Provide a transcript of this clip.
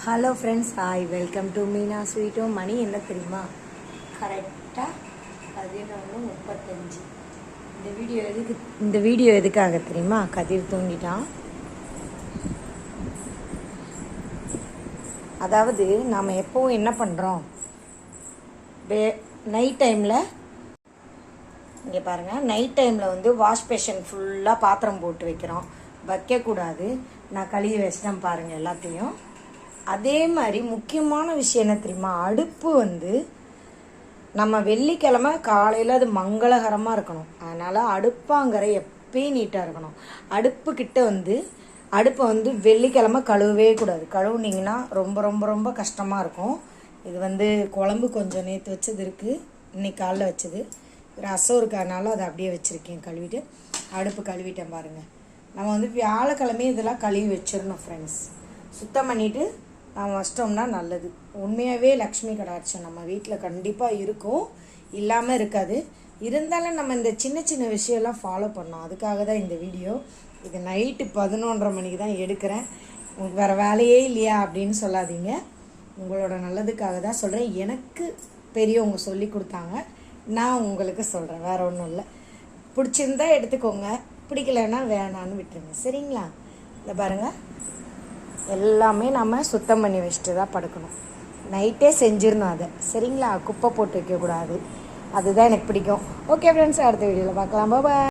Hello friends, hi, welcome to Meena sweet home. மணி என்ன தெரியுமா? கரெக்டாக 11:35. இந்த வீடியோ எதுக்காக தெரியுமா? கதிர் தூங்கிட்டான். அதாவது நாம் எப்போவும் என்ன பண்ணுறோம், நைட் டைமில் இங்கே பாருங்கள், நைட் டைமில் வந்து வாஷ் பேஷன் ஃபுல்லாக பாத்திரம் போட்டு வைக்கிறோம். வைக்கக்கூடாது. நான் கழுவி வச்சிட்டேன் பாருங்கள் எல்லாத்தையும். அதே மாதிரி முக்கியமான விஷயம் என்ன தெரியுமா? அடுப்பு வந்து நம்ம வெள்ளிக்கிழமை காலையில் அது மங்களகரமாக இருக்கணும். அதனால் அடுப்பாங்கரை எப்பயும் நீட்டாக இருக்கணும். அடுப்பை வந்து வெள்ளிக்கிழமை கழுவவே கூடாது. கழுவுனிங்கன்னா ரொம்ப ரொம்ப ரொம்ப கஷ்டமாக இருக்கும். இது வந்து குழம்பு கொஞ்சம் நேற்று வச்சது இருக்குது, இன்னைக்கு காலைல வச்சது, ரசம் இருக்கிறதுனால அதை அப்படியே வச்சுருக்கேன். கழுவிட்டு அடுப்பு கழுவிட்டேன் பாருங்கள். நம்ம வந்து வியாழக்கிழமையும் இதெல்லாம் கழுவி வச்சிடணும் ஃப்ரெண்ட்ஸ். சுத்தம் பண்ணிவிட்டு நாம் வச்சிட்டோம்னா நல்லது. உண்மையாகவே லக்ஷ்மி கடாட்சம் நம்ம வீட்டில் கண்டிப்பாக இருக்கும், இல்லாமல் இருக்காது. இருந்தாலும் நம்ம இந்த சின்ன சின்ன விஷயம்லாம் ஃபாலோ பண்ணோம். அதுக்காக தான் இந்த வீடியோ. இது நைட்டு 11:30 மணிக்கு தான் எடுக்கிறேன். உங்களுக்கு வேறு வேலையே இல்லையா அப்படின்னு சொல்லாதீங்க. உங்களோட நல்லதுக்காக தான் சொல்கிறேன். எனக்கு பெரியவங்க சொல்லி கொடுத்தாங்க, நான் உங்களுக்கு சொல்கிறேன். வேறு ஒன்றும் இல்லை. பிடிச்சிருந்தா எடுத்துக்கோங்க, பிடிக்கலைன்னா வேணான்னு விட்டுருங்க. சரிங்களா? இந்த பாருங்கள், எல்லாமே நம்ம சுத்தம் பண்ணி வச்சுட்டு தான் படுக்கணும். நைட்டே செஞ்சிடணும் அதை. சரிங்களா? குப்பை போட்டு வைக்கக்கூடாது. அதுதான் எனக்கு பிடிக்கும். ஓகே ஃப்ரெண்ட்ஸ், அடுத்த வீடியோவில் பார்க்கலாம். பாய்.